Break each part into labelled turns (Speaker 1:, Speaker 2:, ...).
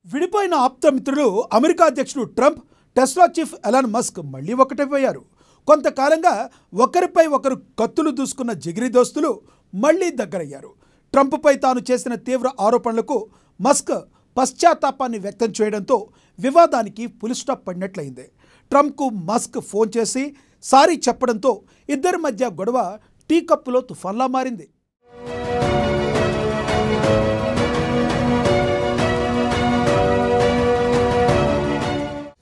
Speaker 1: విడిపోయిన ఆప్తమిత్రులు అమెరికా అధ్యక్షుడు Trump, Tesla chief Elon Musk మళ్ళీ ఒకటైపోయారు. కొంతకాలంగా ఒకరిపై ఒకరు కత్తులు దూసుకున్న జిగిరి దోస్తులు మళ్ళీ దగ్గరయ్యారు. ట్రంప్పై తాను చేసిన తీవ్ర ఆరోపణలకు మస్క్ పశ్చాత్తాపాన్ని వ్యక్తం చేయడంతో వివాదానికి ఫుల్ స్టాప్ పడినట్లయింది. ట్రంప్కు మస్క్ ఫోన్ చేసి సారీ చెప్పడంతో ఇద్దరి మధ్య గొడవ టీ కప్పులో తుఫాన్లా మారింది.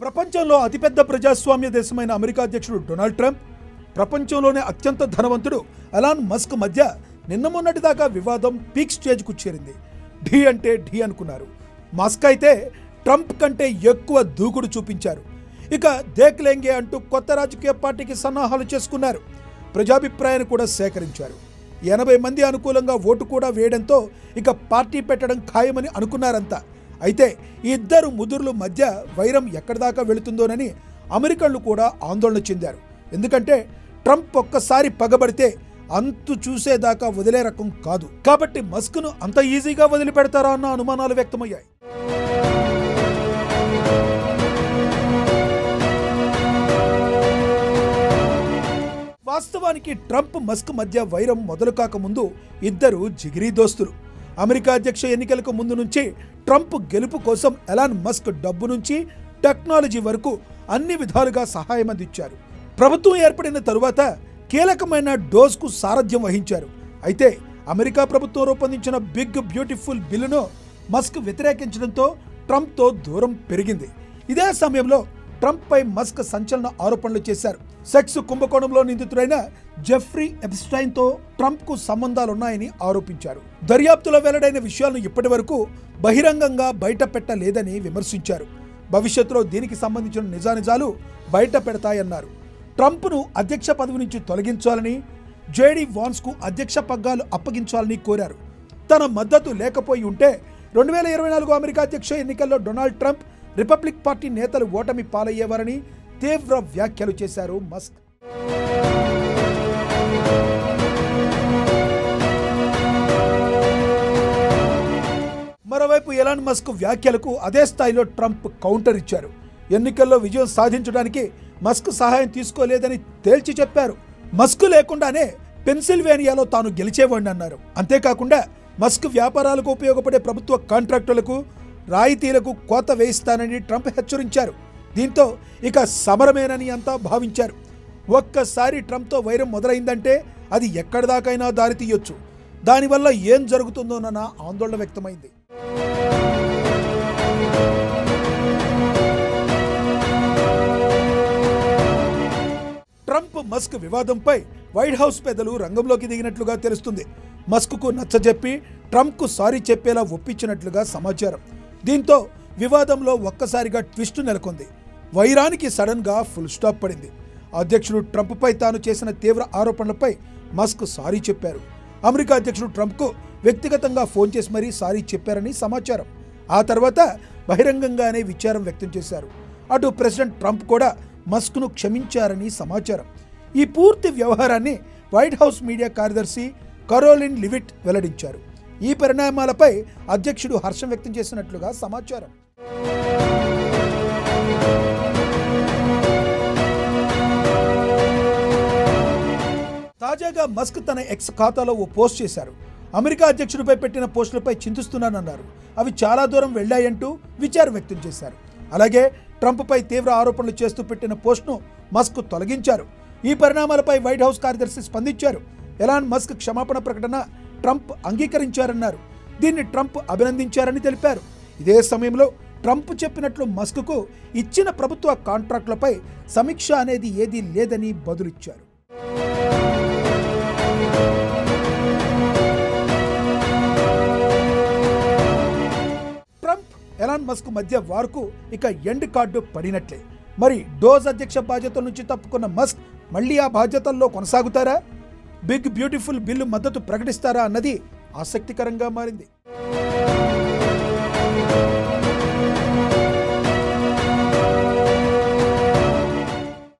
Speaker 1: ప్రపంచంలో అతిపెద్ద ప్రజాస్వామ్య దేశమైన అమెరికా అధ్యక్షుడు డొనాల్డ్ ట్రంప్, ప్రపంచంలోనే అత్యంత ధనవంతుడు ఎలాన్ మస్క్ మధ్య నిన్న మొన్నటిదాకా వివాదం పీక్ స్టేజ్కు చేరింది. ఢీ అంటే ఢీ అనుకున్నారు. మస్క్ అయితే ట్రంప్ కంటే ఎక్కువ దూకుడు చూపించారు. ఇక దేఖ్లేంగే అంటూ కొత్త రాజకీయ పార్టీకి సన్నాహాలు చేసుకున్నారు. ప్రజాభిప్రాయాన్ని కూడా సేకరించారు. 80 మంది అనుకూలంగా ఓటు కూడా వేయడంతో ఇక పార్టీ పెట్టడం ఖాయమని అనుకున్నారంతా. అయితే ఈ ఇద్దరు ముదురుల మధ్య వైరం ఎక్కడి దాకా వెళుతుందోనని అమెరికన్లు కూడా ఆందోళన చెందారు. ఎందుకంటే ట్రంప్ ఒక్కసారి పగబడితే అంతు చూసేదాకా వదిలే రకం కాదు. కాబట్టి మస్క్ను అంత ఈజీగా వదిలిపెడతారా అన్న అనుమానాలు వ్యక్తమయ్యాయి. వాస్తవానికి ట్రంప్ మస్క్ మధ్య వైరం మొదలు కాకముందు ఇద్దరు జిగిరి దోస్తులు. అమెరికా అధ్యక్ష ఎన్నికలకు ముందు నుంచి ట్రంప్ గెలుపు కోసం ఎలాన్ మస్క్ డబ్బు నుంచి టెక్నాలజీ వరకు అన్ని విధాలుగా సహాయం అందించారు. ప్రభుత్వం ఏర్పడిన తరువాత కీలకమైన డోస్కు సారథ్యం వహించారు. అయితే అమెరికా ప్రభుత్వం రూపొందించిన బిగ్ బ్యూటిఫుల్ బిల్లును మస్క్ వ్యతిరేకించడంతో ట్రంప్తో దూరం పెరిగింది. ఇదే సమయంలో ట్రంప్పై మస్క్ సంచలన ఆరోపణలు చేశారు. సెక్స్ కుంభకోణంలో నిందితుడైన జెఫ్రీ ఎప్స్టైన్తో ట్రంప్కు సంబంధాలున్నాయని ఆరోపించారు. దర్యాప్తులో వెల్లడైన విషయాలను ఇప్పటి వరకు బహిరంగంగా బయట పెట్టలేదని విమర్శించారు. భవిష్యత్తులో దీనికి సంబంధించిన నిజానిజాలు బయట పెడతాయన్నారు. ట్రంప్ను అధ్యక్ష పదవి నుంచి తొలగించాలని, జేడీ వాన్స్కు అధ్యక్ష పగ్గాలు అప్పగించాలని కోరారు. తన మద్దతు లేకపోయి ఉంటే 2024 అమెరికా అధ్యక్ష ఎన్నికల్లో డొనాల్డ్ ట్రంప్, రిపబ్లిక్ పార్టీ నేతలు ఓటమి పాలయ్యేవారని తీవ్ర వ్యాఖ్యలు చేశారు మస్క్. మరోవైపు ఎలాన్ మస్క్ వ్యాఖ్యలకు అదే స్థాయిలో ట్రంప్ కౌంటర్ ఇచ్చారు. ఎన్నికల్లో విజయం సాధించడానికి మస్క్ సహాయం తీసుకోలేదని తేల్చి చెప్పారు. మస్క్ లేకుండానే పెన్సిల్వేనియాలో తాను గెలిచేవాడిని అన్నారు. అంతేకాకుండా మస్క్ వ్యాపారాలకు ఉపయోగపడే ప్రభుత్వ కాంట్రాక్టులకు, రాయితీలకు కోత వేయిస్తానని ట్రంప్ హెచ్చరించారు. దీంతో ఇక సమరమేనని అంతా భావించారు. ఒక్కసారి ట్రంప్తో వైరం మొదలైందంటే అది ఎక్కడిదాకైనా దారి తీయొచ్చు. దానివల్ల ఏం జరుగుతుందోనన్న ఆందోళన వ్యక్తమైంది. ట్రంప్ మస్క్ వివాదంపై వైట్ హౌస్ పెద్దలు రంగంలోకి దిగినట్లుగా తెలుస్తుంది. మస్క్కు నచ్చజెప్పి ట్రంప్కు సారీ చెప్పేలా ఒప్పించినట్లుగా సమాచారం. దీంతో వివాదంలో ఒక్కసారిగా ట్విస్ట్ నెలకొంది. వైరానికి సడన్గా ఫుల్ స్టాప్ పడింది. అధ్యక్షుడు ట్రంప్పై తాను చేసిన తీవ్ర ఆరోపణలపై మస్క్ సారీ చెప్పారు. అమెరికా అధ్యక్షుడు ట్రంప్కు వ్యక్తిగతంగా ఫోన్ చేసి మరీ సారీ చెప్పారని సమాచారం. ఆ తర్వాత బహిరంగంగానే విచారం వ్యక్తం చేశారు. అటు ప్రెసిడెంట్ ట్రంప్ కూడా మస్క్ను క్షమించారని సమాచారం. ఈ పూర్తి వ్యవహారాన్ని వైట్ హౌస్ మీడియా కార్యదర్శి కరోలిన్ లివిట్ వెల్లడించారు. ఈ పరిణామాలపై అధ్యక్షుడు హర్షం వ్యక్తం చేసినట్లుగా సమాచారం. తాజాగా మస్క్ తన ఎక్స్ ఖాతాలో ఓ పోస్ట్ చేశారు. అమెరికా అధ్యక్షుడిపై పెట్టిన పోస్టులపై చింతిస్తున్నానన్నారు. అవి చాలా దూరం వెళ్ళాయంటూ విచారం వ్యక్తం చేశారు. అలాగే ట్రంప్పై తీవ్ర ఆరోపణలు చేస్తూ పెట్టిన పోస్ట్ను మస్క్ తొలగించారు. ఈ పరిణామాలపై వైట్ హౌస్ కార్యదర్శి స్పందించారు. ఎలాన్ మస్క్ క్షమాపణ ప్రకటన ట్రంప్ అంగీకరించారన్నారు. దీన్ని ట్రంప్ అభినందించారని తెలిపారు. ఇదే సమయంలో ట్రంప్ చెప్పినట్లు మస్క్కు ఇచ్చిన ప్రభుత్వ కాంట్రాక్టులపై సమీక్ష అనేది ఏదీ లేదని బదులిచ్చారు. ట్రంప్, ఎలాన్ మస్క్ మధ్య వార్కు ఇక ఎండ్ కార్డు పడినట్లే. మరి డోజ్ అధ్యక్ష బాధ్యతల నుంచి తప్పుకున్న మస్క్ మళ్ళీ ఆ బాధ్యతల్లో కొనసాగుతారా? బిగ్ బ్యూటిఫుల్ బిల్లు మద్దతు ప్రకటిస్తారా అన్నది ఆసక్తికరంగా మారింది.